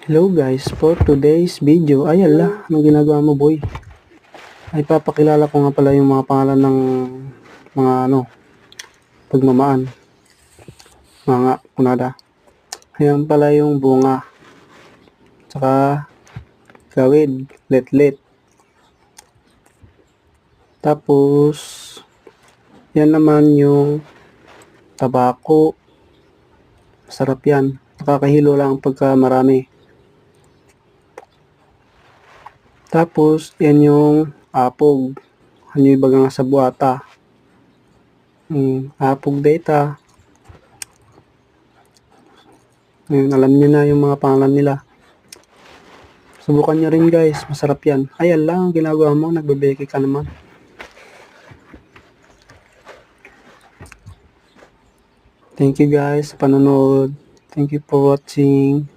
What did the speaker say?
Hello guys, for today's video, ay ala, anong ginagawa mo boy? Ay papakilala ko nga pala yung mga pangalan ng mga pagmamaan, mga kunada. Ayan pala yung bunga, tsaka gawid, letlet. Tapos, yan naman yung tabako, sarap yan. Nakakahilo lang pagka marami. Tapos, yan yung apog. Ano yung bagang sa buwata. Apog data. Ngayon, alam nyo na yung mga pangalan nila. Subukan nyo rin guys, masarap yan. Ayan lang, ginagawa mo, nagbebeke ka naman. Thank you guys sa panonood. Thank you for watching.